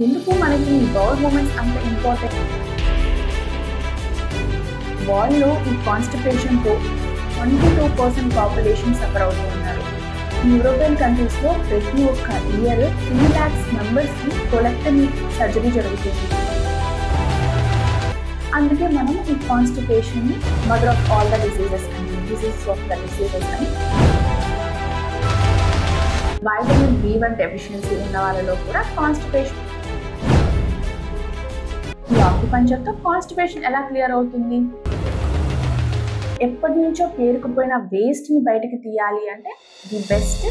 ఎందుకు మనకి ఈ బౌల్ మూమెంట్స్ అంత ఇంపార్టెంట్? వరల్డ్‌లో ఈ కాన్‌స్టిపేషన్‌తో 22% పాపులేషన్ సఫర్ అవుతున్నారు. యూరోపియన్ కంట్రీస్‌లో ప్రతి ఒక్క ఇయర్ 3 lakhs మెంబర్స్‌కి కొలెక్టమీ సర్జరీ జరుగుతుంది. అందుకే మనం ఈ కాన్‌స్టిపేషన్‌ని mother of all the diseases అని వైటమిన్ B1 డెఫిషియన్సీ ఉన్న వాళ్ళలో కూడా కాన్‌స్టిపేషన్ ఈ ఆక్యుపంక్చర్‌తో కాన్‌స్టిపేషన్ ఎలా క్లియర్ అవుతుంది? ఎప్పటి నుంచో పేరుకుపోయిన వేస్ట్ ని బయటకు తీయాలి అంటే ది బెస్ట్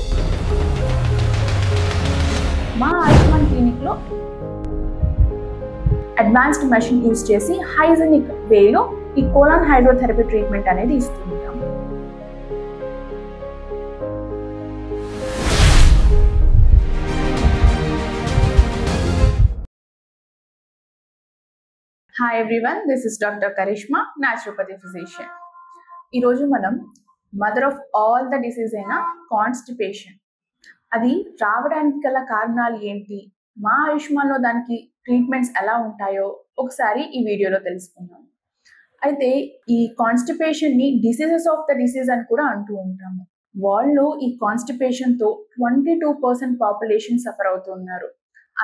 మా ఆయుష్మాన్ క్లినిక్ లో అడ్వాన్స్డ్ మెషిన్ యూజ్ చేసి హైజెనిక్ వేలో ఈ కోలాన్ హైడ్రోథెరపీ ట్రీట్మెంట్ అనేది ఇస్తుంటాం. Hi everyone, this is doctor Karishma, naturopathy physician. ఈరోజు మనం mother of all the disease అయిన కాన్స్టిపేషన్, అది రావడానికి గల కారణాలు ఏంటి, మా ఆయుష్మాన్లో దానికి ట్రీట్మెంట్స్ ఎలా ఉంటాయో ఒకసారి ఈ వీడియోలో తెలుసుకుందాం. అయితే ఈ కాన్స్టిపేషన్ని డిసీజెస్ ఆఫ్ ద డిసీజ్ అని కూడా అంటూ ఉంటాము. వరల్డ్లో ఈ కాన్స్టిపేషన్తో 22% పాపులేషన్ సఫర్ అవుతున్నారు.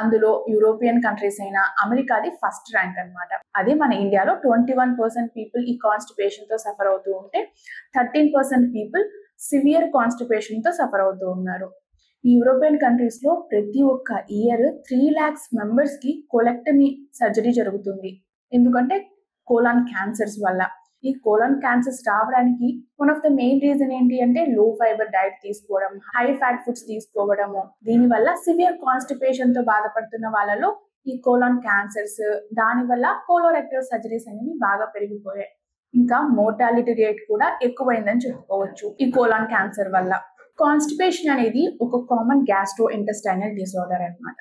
అందులో యూరోపియన్ కంట్రీస్ అయిన అమెరికాది ఫస్ట్ ర్యాంక్ అనమాట. అదే మన ఇండియాలో 21% పీపుల్ ఈ కాన్స్టిపేషన్ తో సఫర్ అవుతూ ఉంటే 13% పీపుల్ సివియర్ కాన్స్టిపేషన్ తో సఫర్ అవుతూ ఉన్నారు. ఈ యూరోపియన్ కంట్రీస్ లో ప్రతి ఒక్క ఇయర్ 3 lakhs మెంబర్స్ కి కొలెక్టమీ సర్జరీ జరుగుతుంది. ఎందుకంటే కోలాన్ క్యాన్సర్స్ వల్ల. ఈ కోలాన్ క్యాన్సర్స్ రావడానికి one of the main reason ఏంటి అంటే లో ఫైబర్ డైట్ తీసుకోవడం, హై ఫ్యాట్ ఫుడ్స్ తీసుకోవడము. దీనివల్ల సివియర్ కాన్స్టిపేషన్ తో బాధపడుతున్న వాళ్ళలో ఈ కోలాన్ క్యాన్సర్స్, దానివల్ల కోలోరెక్టల్ సర్జరీస్ అనేవి బాగా పెరిగిపోయాయి. ఇంకా మోర్టాలిటీ రేట్ కూడా ఎక్కువైందని చెప్పుకోవచ్చు ఈ కోలాన్ క్యాన్సర్ వల్ల. కాన్స్టిపేషన్ అనేది ఒక కామన్ గ్యాస్ట్రో ఇంటెస్టైనల్ డిసార్డర్ అన్నమాట.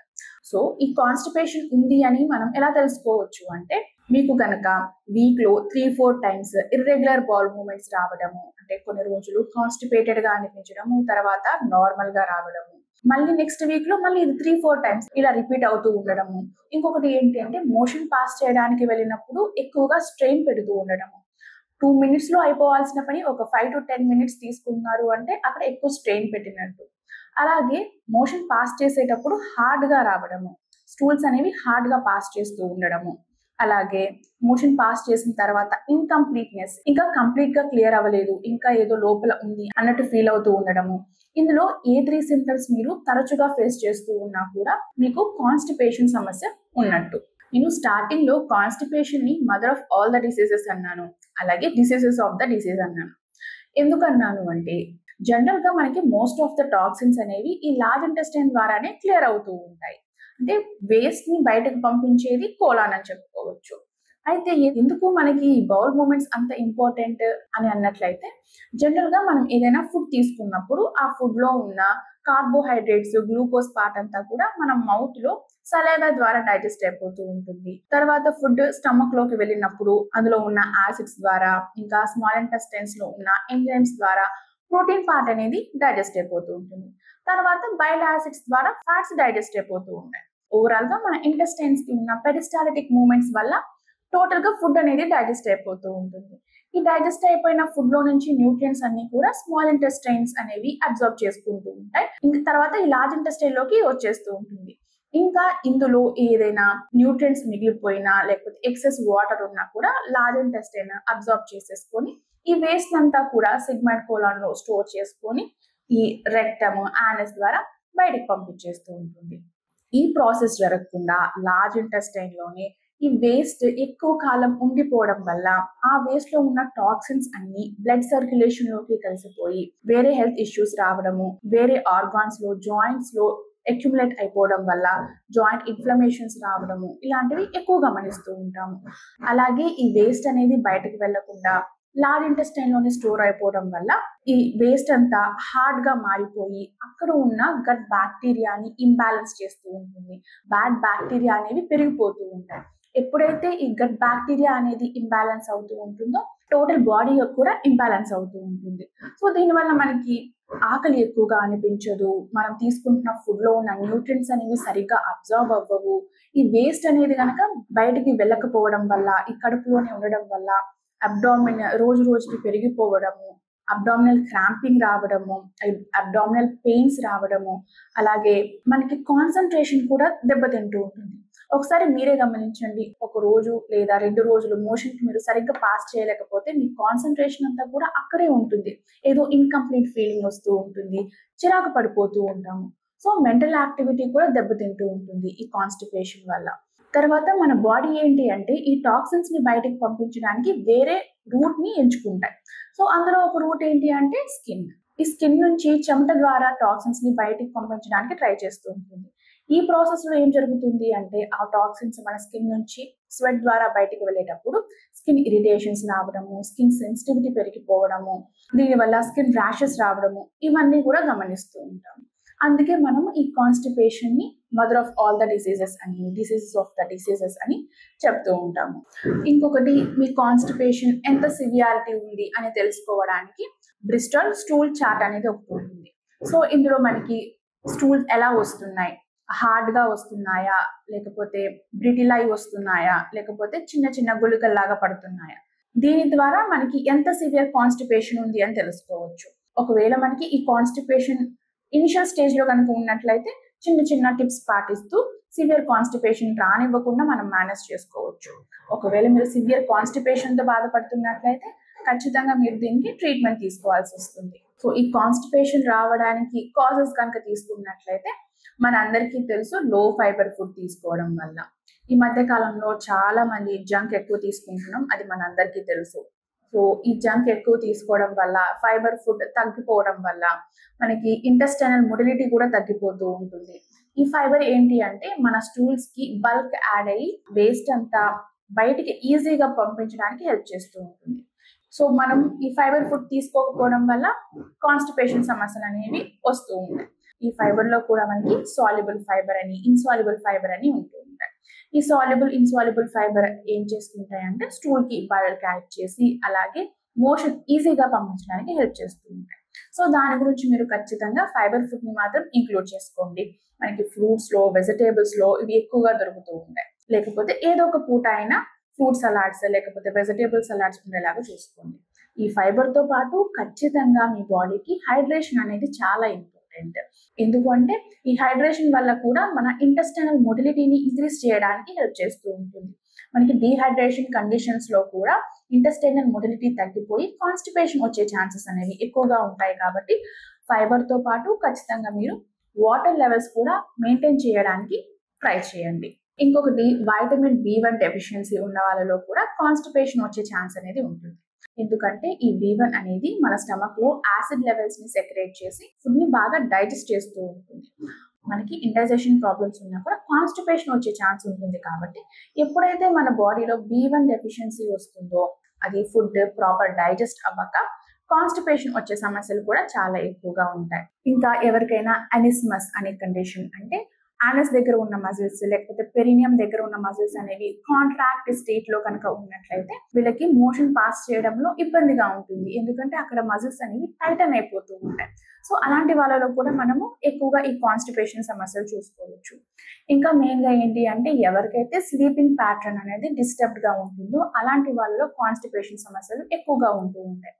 సో ఈ కాన్స్టిపేషన్ ఉంది అని మనం ఎలా తెలుసుకోవచ్చు అంటే, మీకు కనుక వీక్ లో 3-4 టైమ్స్ ఇర్రెగ్యులర్ బౌల్ మూమెంట్స్ రావడము, అంటే కొన్ని రోజులు కాన్స్టిపేటెడ్ గా అనిపించడము, తర్వాత నార్మల్ గా రావడము, మళ్ళీ నెక్స్ట్ వీక్ లో మళ్ళీ ఇది 3-4 టైమ్స్ ఇలా రిపీట్ అవుతూ ఉండడము. ఇంకొకటి ఏంటి అంటే మోషన్ పాస్ చేయడానికి వెళ్ళినప్పుడు ఎక్కువగా స్ట్రెయిన్ పెడుతూ ఉండడము. 2 minutes లో అయిపోవాల్సిన పని ఒక 5 to 10 minutes తీసుకున్నారు అంటే అక్కడ ఎక్కువ స్ట్రెయిన్ పెట్టినట్టు. అలాగే మోషన్ పాస్ చేసేటప్పుడు హార్డ్ గా రావడము, స్టూల్స్ అనేవి హార్డ్ గా పాస్ చేస్తూ ఉండడము. అలాగే మోషన్ పాస్ చేసిన తర్వాత ఇన్కంప్లీట్నెస్, ఇంకా కంప్లీట్ గా క్లియర్ అవ్వలేదు, ఇంకా ఏదో లోపల ఉంది అన్నట్టు ఫీల్ అవుతూ ఉండడము. ఇందులో ఏ 3 సింప్టమ్స్ మీరు తరచుగా ఫేస్ చేస్తూ ఉన్నా కూడా మీకు కాన్స్టిపేషన్ సమస్య ఉన్నట్టు. నేను స్టార్టింగ్ లో కాన్స్టిపేషన్ ని mother of all the diseases అన్నాను, అలాగే డిసీజెస్ ఆఫ్ ద డిసీజ్ అన్నాను. ఎందుకన్నాను అంటే జనరల్ గా మనకి మోస్ట్ ఆఫ్ ద టాక్సిన్స్ అనేవి ఈ లార్జ్ ఇంటెస్టైన్ ద్వారానే క్లియర్ అవుతూ ఉంటాయి. అంటే వేస్ట్ ని బయటకు పంపించేది కోలాన్ అని చెప్పుకోవచ్చు. అయితే ఎందుకు మనకి ఈ బౌల్ మూమెంట్స్ అంత ఇంపార్టెంట్ అని అన్నట్లయితే, జనరల్ గా మనం ఏదైనా ఫుడ్ తీసుకున్నప్పుడు ఆ ఫుడ్ లో ఉన్న కార్బోహైడ్రేట్స్, గ్లూకోజ్ పార్ట్ అంతా కూడా మనం మౌత్ లో సలైవా ద్వారా డైజెస్ట్ అయిపోతూ ఉంటుంది. తర్వాత ఫుడ్ స్టమక్ లోకి వెళ్ళినప్పుడు అందులో ఉన్న యాసిడ్స్ ద్వారా, ఇంకా స్మాల్ ఇంటెస్టైన్స్ లో ఉన్న ఎంజైమ్స్ ద్వారా ప్రోటీన్ పార్ట్ అనేది డైజెస్ట్ అయిపోతూ ఉంటుంది. తర్వాత బైల్ యాసిడ్స్ ద్వారా ఫ్యాట్స్ డైజెస్ట్ అయిపోతూ ఉంటాయి. ఓవరాల్ గా మన ఇంటెస్టైన్స్ కి ఉన్న పెరిస్టాలిటిక్ మూవ్మెంట్స్ వల్ల టోటల్ గా ఫుడ్ అనేది డైజెస్ట్ అయిపోతూ ఉంటుంది. ఈ డైజెస్ట్ అయిపోయిన ఫుడ్ లో నుంచి న్యూట్రియంట్స్ అన్ని కూడా స్మాల్ ఇంటెస్టైన్స్ అనేవి అబ్జర్వ్ చేసుకుంటూ ఉంటాయి. ఇంకా తర్వాత ఈ లార్జ్ ఇంటెస్టైన్ లోకి వచ్చేస్తూ ఉంటుంది. ఇంకా ఇందులో ఏదైనా న్యూట్రియంట్స్ మిగిలిపోయినా లేకపోతే ఎక్సెస్ వాటర్ ఉన్నా కూడా లార్జ్ ఇంటెస్టైన్ అబ్జర్వ్ చేసేసుకొని ఈ వేస్ట్ అంతా కూడా సిగ్మాయిడ్ కోలాన్ లో స్టోర్ చేసుకొని ఈ రెక్టమ్, యానస్ ద్వారా బయటకు పంపించేస్తూ ఉంటుంది. ఈ ప్రాసెస్ జరగకుండా లార్జ్ ఇంటెస్టైన్ లోనే ఈ వేస్ట్ ఎక్కువ కాలం ఉండిపోవడం వల్ల ఆ వేస్ట్ లో ఉన్న టాక్సిన్స్ అన్ని బ్లడ్ సర్క్యులేషన్ లోకి కలిసిపోయి వేరే హెల్త్ ఇష్యూస్ రావడము, వేరే ఆర్గాన్స్ లో, జాయింట్స్ లో అక్యుములేట్ అయిపోవడం వల్ల జాయింట్ ఇన్ఫ్లమేషన్స్ రావడము, ఇలాంటివి ఎక్కువ గమనిస్తూ ఉంటాము. అలాగే ఈ వేస్ట్ అనేది బయటకు వెళ్లకుండా లార్జ్ ఇంటెస్టైన్ లోనే స్టోర్ అయిపోవడం వల్ల ఈ వేస్ట్ అంతా హార్డ్ గా మారిపోయి అక్కడ ఉన్న గట్ బ్యాక్టీరియాని ఇంబ్యాలెన్స్ చేస్తూ ఉంటుంది. బ్యాడ్ బ్యాక్టీరియా అనేవి పెరిగిపోతూ ఉంటాయి. ఎప్పుడైతే ఈ గట్ బ్యాక్టీరియా అనేది ఇంబ్యాలెన్స్ అవుతూ ఉంటుందో టోటల్ బాడీ కూడా ఇంబ్యాలెన్స్ అవుతూ ఉంటుంది. సో దీనివల్ల మనకి ఆకలి ఎక్కువగా అనిపించదు, మనం తీసుకుంటున్న ఫుడ్ లో ఉన్న న్యూట్రియంట్స్ అనేవి సరిగ్గా అబ్జర్వ్ అవ్వవు. ఈ వేస్ట్ అనేది కనుక బయటికి వెళ్ళకపోవడం వల్ల, ఈ కడుపులోనే ఉండడం వల్ల అబ్డామిన్ రోజు రోజుకి పెరిగిపోవడము, అబ్డామినల్ క్రాంపింగ్ రావడము, అబ్డామినల్ పెయిన్స్ రావడము, అలాగే మనకి కాన్సన్ట్రేషన్ కూడా దెబ్బతింటూ ఉంటుంది. ఒకసారి మీరే గమనించండి, ఒక రోజు లేదా 2 రోజులు మోషన్ కి మీరు సరిగ్గా పాస్ చేయలేకపోతే మీ కాన్సన్ట్రేషన్ అంతా కూడా అక్కడే ఉంటుంది. ఏదో ఇన్కంప్లీట్ ఫీలింగ్ వస్తూ ఉంటుంది, చిరాకు పడిపోతూ ఉంటాము. సో మెంటల్ యాక్టివిటీ కూడా దెబ్బతింటూ ఉంటుంది ఈ కాన్స్టిపేషన్ వల్ల. తర్వాత మన బాడీ ఏంటి అంటే ఈ టాక్సిన్స్ ని బయటకు పంపించడానికి వేరే రూట్ ని ఎంచుకుంటాయి. సో అందులో ఒక రూట్ ఏంటి అంటే స్కిన్. ఈ స్కిన్ నుంచి చెమట ద్వారా టాక్సిన్స్ ని బయటకు పంపించడానికి ట్రై చేస్తూ ఉంటుంది. ఈ ప్రాసెస్ లో ఏం జరుగుతుంది అంటే ఆ టాక్సిన్స్ మన స్కిన్ నుంచి స్వెట్ ద్వారా బయటకు వెళ్ళేటప్పుడు స్కిన్ ఇరిటేషన్స్ రావడము, స్కిన్ సెన్సిటివిటీ పెరిగిపోవడము, దీనివల్ల స్కిన్ ర్యాషెస్ రావడము, ఇవన్నీ కూడా గమనిస్తూ ఉంటాము. అందుకే మనం ఈ కాన్స్టిపేషన్ ని mother of all the diseases అని, డిసీజెస్ ఆఫ్ ద డిసీజెస్ అని చెప్తూ ఉంటాము. ఇంకొకటి, మీ కాన్స్టిపేషన్ ఎంత సివియారిటీ ఉంది అని తెలుసుకోవడానికి బ్రిస్టల్ స్టూల్ చార్ట్ అనేది ఒకటి ఉంటుంది. సో ఇందులో మనకి స్టూల్స్ ఎలా వస్తున్నాయి, హార్డ్ గా వస్తున్నాయా, లేకపోతే బ్రిటిల్ అయి వస్తున్నాయా, లేకపోతే చిన్న చిన్న గుళికల్లాగా పడుతున్నాయా, దీని ద్వారా మనకి ఎంత సివియర్ కాన్స్టిపేషన్ ఉంది అని తెలుసుకోవచ్చు. ఒకవేళ మనకి ఈ కాన్స్టిపేషన్ ఇనిషియల్ స్టేజ్ లో కనుక ఉన్నట్లయితే చిన్న చిన్న టిప్స్ పాటిస్తూ సివియర్ కాన్స్టిపేషన్ రానివ్వకుండా మనం మేనేజ్ చేసుకోవచ్చు. ఒకవేళ మీరు సివియర్ కాన్స్టిపేషన్ తో బాధపడుతున్నట్లయితే ఖచ్చితంగా మీరు దీనికి ట్రీట్మెంట్ తీసుకోవాల్సి వస్తుంది. సో ఈ కాన్స్టిపేషన్ రావడానికి కాజెస్ కనుక తీసుకున్నట్లయితే మన అందరికీ తెలుసు, లో ఫైబర్ ఫుడ్ తీసుకోవడం వల్ల. ఈ మధ్య కాలంలో చాలా మంది జంక్ ఎక్కువ తీసుకుంటున్నాం, అది మన అందరికీ తెలుసు. సో ఈ జంక్ ఎక్కువ తీసుకోవడం వల్ల, ఫైబర్ ఫుడ్ తగ్గిపోవడం వల్ల మనకి ఇంటెస్టైనల్ మొటిలిటీ కూడా తగ్గిపోతూ ఉంటుంది. ఈ ఫైబర్ ఏంటి అంటే మన స్టూల్స్ కి బల్క్ యాడ్ అయ్యి వేస్ట్ అంతా బయటికి ఈజీగా పంపించడానికి హెల్ప్ చేస్తూ ఉంటుంది. సో మనం ఈ ఫైబర్ ఫుడ్ తీసుకోకపోవడం వల్ల కాన్స్టిపేషన్ సమస్యలు అనేవి వస్తూ ఉంటాయి. ఈ ఫైబర్ లో కూడా మనకి సాల్యుబుల్ ఫైబర్ అని, ఇన్సాల్యుబుల్ ఫైబర్ అని ఉంటూ ఉంటాయి. ఈ సాల్యుబుల్, ఇన్సాల్యుబుల్ ఫైబర్ ఏం చేస్తుంటాయి అంటే స్టూల్ కి బల్క్ యాడ్ చేసి అలాగే మోషన్ ఈజీగా పంపించడానికి హెల్ప్ చేస్తూ ఉంటాయి. సో దాని గురించి మీరు ఖచ్చితంగా ఫైబర్ ఫుడ్ ని మాత్రం ఇంక్లూడ్ చేసుకోండి. మనకి ఫ్రూట్స్ లో, వెజిటేబుల్స్ లో ఇవి ఎక్కువగా దొరుకుతూ ఉంటాయి. లేకపోతే ఏదో ఒక పూట అయినా ఫ్రూట్ సలాడ్స్ లేకపోతే వెజిటేబుల్ సలాడ్స్ ఉండేలాగా చూసుకోండి. ఈ ఫైబర్ తో పాటు ఖచ్చితంగా మీ బాడీకి హైడ్రేషన్ అనేది చాలా ఇంపార్టెంట్. ఎందుకంటే ఈ హైడ్రేషన్ వల్ల కూడా మన ఇంటెస్టైనల్ మొటిలిటీని ఇంక్రీజ్ చేయడానికి హెల్ప్ చేస్తూ ఉంటుంది. మనకి డీహైడ్రేషన్ కండిషన్స్ లో కూడా ఇంటెస్టైనల్ మొటిలిటీ తగ్గిపోయి కాన్స్టిపేషన్ వచ్చే ఛాన్సెస్ అనేవి ఎక్కువగా ఉంటాయి. కాబట్టి ఫైబర్ తో పాటు ఖచ్చితంగా మీరు వాటర్ లెవెల్స్ కూడా మెయింటైన్ చేయడానికి ట్రై చేయండి. ఇంకొకటి, వైటమిన్ B1 డెఫిషియన్సీ ఉన్న వాళ్ళలో కూడా కాన్స్టిపేషన్ వచ్చే ఛాన్స్ అనేది ఉంటుంది. ఎందుకంటే ఈ B1 అనేది మన స్టమక్ లో యాసిడ్ లెవెల్స్ ని సెక్రేట్ చేసి ఫుడ్ ని బాగా డైజెస్ట్ చేస్తూ ఉంటుంది. మనకి ఇండైజెషన్ ప్రాబ్లమ్స్ ఉన్నా కూడా కాన్స్టిపేషన్ వచ్చే ఛాన్స్ ఉంటుంది. కాబట్టి ఎప్పుడైతే మన బాడీలో B1 డెఫిషియన్సీ వస్తుందో అది ఫుడ్ ప్రాపర్ డైజెస్ట్ అవ్వక కాన్స్టిపేషన్ వచ్చే సమస్యలు కూడా చాలా ఎక్కువగా ఉంటాయి. ఇంకా ఎవరికైనా అనిస్మస్ అనే కండిషన్, అంటే ఆనస్ దగ్గర ఉన్న మజిల్స్ లేకపోతే పెరినియం దగ్గర ఉన్న మజిల్స్ అనేవి కాంట్రాక్ట్ స్టేట్ లో కనుక ఉన్నట్లయితే వీళ్ళకి మోషన్ పాస్ చేయడంలో ఇబ్బందిగా ఉంటుంది. ఎందుకంటే అక్కడ మజిల్స్ అనేవి టైటన్ అయిపోతూ ఉంటాయి. సో అలాంటి వాళ్ళలో కూడా మనము ఎక్కువగా ఈ కాన్స్టిపేషన్ సమస్యలు చూసుకోవచ్చు. ఇంకా మెయిన్ గా ఏంటి అంటే ఎవరికైతే స్లీపింగ్ ప్యాటర్న్ అనేది డిస్టర్బ్డ్ గా ఉంటుందో అలాంటి వాళ్ళలో కాన్స్టిపేషన్ సమస్యలు ఎక్కువగా ఉంటూ ఉంటాయి.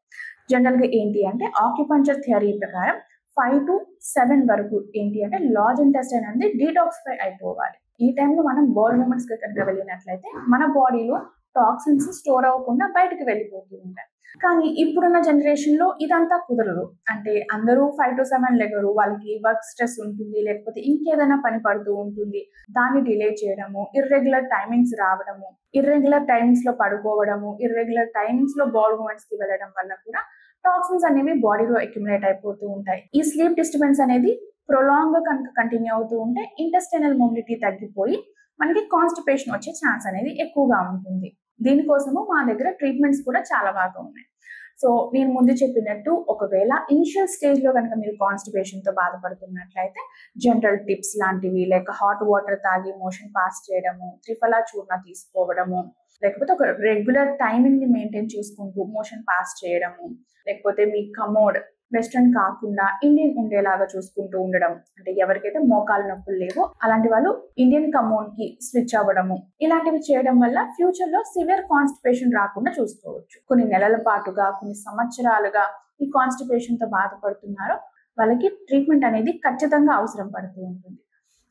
జనరల్ గా ఏంటి అంటే ఆక్యుపంచర్ థియరీ ప్రకారం 5 to 7 వరకు ఏంటి అంటే లార్జ్ ఇంటెస్టైన్ అనేది డీటాక్సిఫై అయిపోవాలి. ఈ టైంలో మనం బౌల్ మూమెంట్స్ కనుక వెళ్ళినట్లయితే మన బాడీలో టాక్సిన్స్ స్టోర్ అవ్వకుండా బయటకు వెళ్ళిపోతూ ఉంటాయి. కానీ ఇప్పుడున్న జనరేషన్ లో ఇదంతా కుదరదు. అంటే అందరూ 5 to 7 లెగరు, వాళ్ళకి వర్క్ స్ట్రెస్ ఉంటుంది, లేకపోతే ఇంకేదైనా పని పడుతూ ఉంటుంది. దాన్ని డిలే చేయడము, ఇర్రెగ్యులర్ టైమింగ్స్ రావడము, ఇర్రెగ్యులర్ టైమింగ్స్ లో పడుకోవడము, ఇర్రెగ్యులర్ టైమింగ్స్ లో బౌల్ మూమెంట్స్ కి వెళ్ళడం వల్ల కూడా టాక్సిన్స్ అనేవి బాడీలో అక్యుములేట్ అయిపోతూ ఉంటాయి. ఈ స్లీప్ డిస్టర్బెన్స్ అనేది ప్రొలాంగ్ గా కనుక కంటిన్యూ అవుతూ ఉంటే ఇంటెస్టైనల్ మొబిలిటీ తగ్గిపోయి మనకి కాన్స్టిపేషన్ వచ్చే ఛాన్స్ అనేది ఎక్కువగా ఉంటుంది. దీనికోసము మా దగ్గర ట్రీట్మెంట్స్ కూడా చాలా బాగా ఉన్నాయి. సో నేను ముందు చెప్పినట్టు ఒకవేళ ఇనిషియల్ స్టేజ్లో కనుక మీరు కాన్స్టిపేషన్తో బాధపడుతున్నట్లయితే జనరల్ టిప్స్ లాంటివి, లైక్ హాట్ వాటర్ తాగి మోషన్ పాస్ చేయడము, త్రిఫలా చూర్ణ తీసుకోవడము, లేకపోతే ఒక రెగ్యులర్ టైమింగ్ ని మెయింటైన్ చేసుకుంటూ మోషన్ పాస్ చేయడము, లేకపోతే మీ కమోడ్ వెస్ట్రన్ కాకుండా ఇండియన్ ఉండేలాగా చూసుకుంటూ ఉండడం, అంటే ఎవరికైతే మోకాలు నొప్పులు లేవో అలాంటి వాళ్ళు ఇండియన్ కమోడ్ కి స్విచ్ అవ్వడము, ఇలాంటివి చేయడం వల్ల ఫ్యూచర్ లో సివియర్ కాన్స్టిపేషన్ రాకుండా చూసుకోవచ్చు. కొన్ని నెలల పాటుగా, కొన్ని సంవత్సరాలుగా ఈ కాన్స్టిపేషన్ తో బాధపడుతున్నారో వాళ్ళకి ట్రీట్మెంట్ అనేది ఖచ్చితంగా అవసరం పడుతూ ఉంటుంది.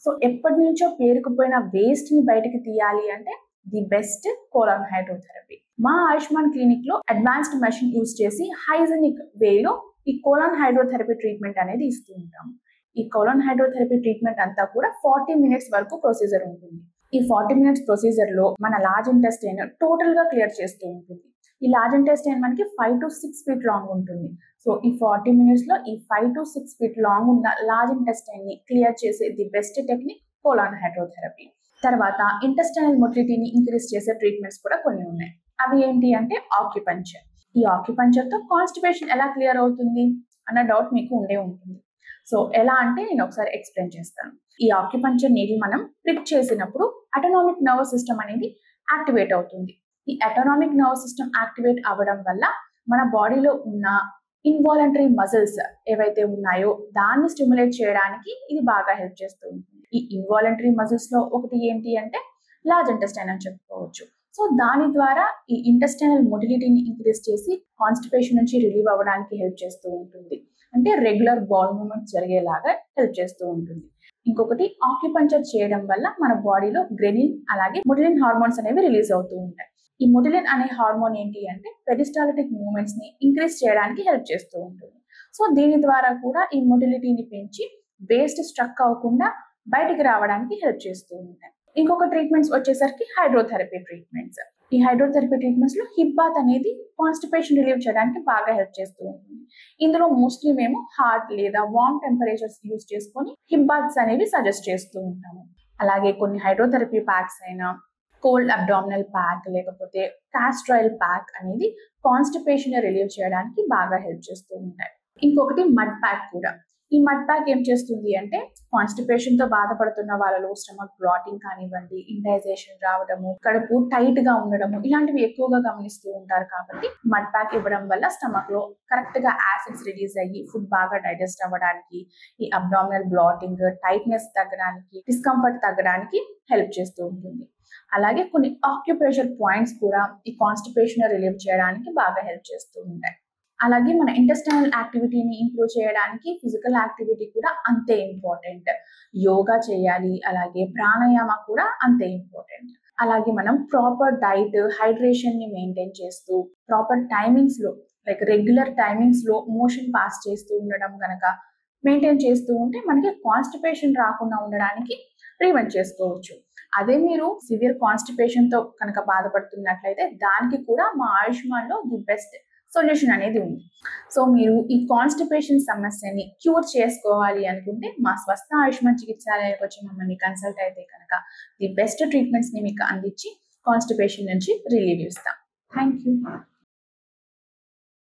సో ఎప్పటి నుంచో పేరుకుపోయిన వేస్ట్ ని బయటకు తీయాలి అంటే ది బెస్ట్ కోలాన్ హైడ్రోథెరపీ. మా ఆయుష్మాన్ క్లినిక్ లో అడ్వాన్స్డ్ మెషిన్ యూజ్ చేసి హైజెనిక్ వేలో ఈ కోలాన్ హైడ్రోథెరపీ ట్రీట్మెంట్ అనేది ఇస్తూ ఉంటాము. ఈ కోలాన్ హైడ్రోథెరపీ ట్రీట్మెంట్ అంతా కూడా 40 మినిట్స్ వరకు ప్రొసీజర్ ఉంటుంది. ఈ 40 మినిట్స్ ప్రొసీజర్ లో మన లార్జ్ ఇంటెస్టైన్ టోటల్ గా క్లియర్ చేస్తూ ఉంటుంది. ఈ లార్జ్ ఇంటెస్టైన్ మనకి 5 to 6 feet లాంగ్ ఉంటుంది. సో ఈ 40 మినిట్స్ లో ఈ 5 to 6 feet లాంగ్ ఉన్న లార్జ్ ఇంటెస్టైన్ ని క్లియర్ చేసే the best technique colon hydrotherapy. తర్వాత ఇంటెస్టైనల్ మొటిలిటీని ఇంక్రీజ్ చేసే ట్రీట్మెంట్స్ కూడా కొన్ని ఉన్నాయి. అవి ఏంటి అంటే ఆక్యుపంచర్. ఈ ఆక్యుపంచర్ తో కాన్స్టిపేషన్ ఎలా క్లియర్ అవుతుంది అన్న డౌట్ మీకు ఉండే ఉంటుంది. సో ఎలా అంటే నేను ఒకసారి ఎక్స్ప్లెయిన్ చేస్తాను. ఈ ఆక్యుపంచర్ నీడిల్ మనం ప్రిక్ చేసినప్పుడు అటోనామిక్ నర్వస్ సిస్టమ్ అనేది యాక్టివేట్ అవుతుంది. ఈ అటోనామిక్ నర్వస్ సిస్టమ్ యాక్టివేట్ అవ్వడం వల్ల మన బాడీలో ఉన్న ఇన్వాలంటరీ మజిల్స్ ఏవైతే ఉన్నాయో దాన్ని స్టిమ్యులేట్ చేయడానికి ఇది బాగా హెల్ప్ చేస్తూ ఉంటుంది. ఈ ఇన్వాలంటరీ మజిల్స్ లో ఒకటి ఏంటి అంటే లార్జ్ ఇంటెస్టైన్ అని చెప్పుకోవచ్చు. సో దాని ద్వారా ఈ ఇంటెస్టైనల్ మొటిలిటీని ఇంక్రీజ్ చేసి కాన్స్టిపేషన్ నుంచి రిలీవ్ అవ్వడానికి హెల్ప్ చేస్తూ ఉంటుంది. అంటే రెగ్యులర్ బాల్ మూవ్మెంట్స్ జరిగేలాగా హెల్ప్ చేస్తూ ఉంటుంది. ఇంకొకటి ఆక్యుపంచర్ చేయడం వల్ల మన బాడీలో గ్రెనిన్ అలాగే మొటిలిన్ హార్మోన్స్ అనేవి రిలీజ్ అవుతూ ఉంటాయి. ఈ మొటిలిన్ అనే హార్మోన్ ఏంటి అంటే పెరిస్టాల్టిక్ మూవ్మెంట్స్ ని ఇంక్రీజ్ చేయడానికి హెల్ప్ చేస్తూ ఉంటుంది. సో దీని ద్వారా కూడా ఈ మొటిలిటీని పెంచి వేస్ట్ స్ట్రక్ అవ్వకుండా బయటికి రావడానికి హెల్ప్ చేస్తూ ఉంటాయి. ఇంకొక ట్రీట్మెంట్స్ వచ్చేసరికి హైడ్రోథెరపీ ట్రీట్మెంట్స్. ఈ హైడ్రోథెరపీ ట్రీట్మెంట్స్ లో హిప్ బాత్ అనేది కాన్స్టిపేషన్ రిలీవ్ చేయడానికి బాగా హెల్ప్ చేస్తూ ఉంటుంది. ఇందులో మోస్ట్లీ మేము హాట్ లేదా వార్మ్ టెంపరేచర్స్ యూజ్ చేసుకొని హిప్ బాత్స్ అనేవి సజెస్ట్ చేస్తూ ఉంటాము. అలాగే కొన్ని హైడ్రోథెరపీ ప్యాక్స్ అయినా కోల్డ్ అబ్డామినల్ ప్యాక్ లేకపోతే కాస్ట్రాయిల్ ప్యాక్ అనేది కాన్స్టిపేషన్ రిలీవ్ చేయడానికి బాగా హెల్ప్ చేస్తూ ఉంటాయి. ఇంకొకటి మడ్ ప్యాక్ కూడా. ఈ మడ్ ప్యాక్ ఏం చేస్తుంది అంటే కాన్స్టిపేషన్ తో బాధపడుతున్న వాళ్ళలో స్టమక్ బ్లాటింగ్ కానివ్వండి, ఇండైజేషన్ రావడము, కడుపు టైట్ గా ఉండడము ఇలాంటివి ఎక్కువగా గమనిస్తూ ఉంటారు. కాబట్టి మడ్ ప్యాక్ ఇవ్వడం వల్ల స్టమక్ లో కరెక్ట్ గా యాసిడ్స్ రిలీజ్ అయ్యి ఫుడ్ బాగా డైజెస్ట్ అవ్వడానికి, ఈ అబ్డామినల్ బ్లాటింగ్, టైట్నెస్ తగ్గడానికి, డిస్కంఫర్ట్ తగ్గడానికి హెల్ప్ చేస్తూ ఉంటుంది. అలాగే కొన్ని ఆక్యుప్రెషర్ పాయింట్స్ కూడా ఈ కాన్స్టిపేషన్ రిలీవ్ చేయడానికి బాగా హెల్ప్ చేస్తూ ఉంటాయి. అలాగే మన ఇంటెస్టైనల్ యాక్టివిటీని ఇంప్రూవ్ చేయడానికి ఫిజికల్ యాక్టివిటీ కూడా అంతే ఇంపార్టెంట్. యోగా చేయాలి, అలాగే ప్రాణాయామ కూడా అంతే ఇంపార్టెంట్. అలాగే మనం ప్రాపర్ డైట్, హైడ్రేషన్ ని మెయింటైన్ చేస్తూ ప్రాపర్ టైమింగ్స్ లో లైక్ రెగ్యులర్ టైమింగ్స్ లో మోషన్ పాస్ చేస్తూ ఉండడం కనుక మెయింటైన్ చేస్తూ ఉంటే మనకి కాన్స్టిపేషన్ రాకుండా ఉండడానికి ప్రివెంట్ చేసుకోవచ్చు. అదే మీరు సివియర్ కాన్స్టిపేషన్ తో కనుక బాధపడుతున్నట్లయితే దానికి కూడా మా ఆయుష్మాన్ లో ది బెస్ట్ సొల్యూషన్ అనేది ఉంది. సో మీరు ఈ కాన్స్టిపేషన్ సమస్యని క్యూర్ చేసుకోవాలి అనుకుంటే మా స్వస్థ ఆయుష్మాన్ చికిత్సాలయానికి వచ్చి మమ్మల్ని కన్సల్ట్ అయితే కనుక ది బెస్ట్ ట్రీట్మెంట్స్ ని మీకు అందించి కాన్స్టిపేషన్ నుంచి రిలీవ్ ఇస్తాం. Thank you.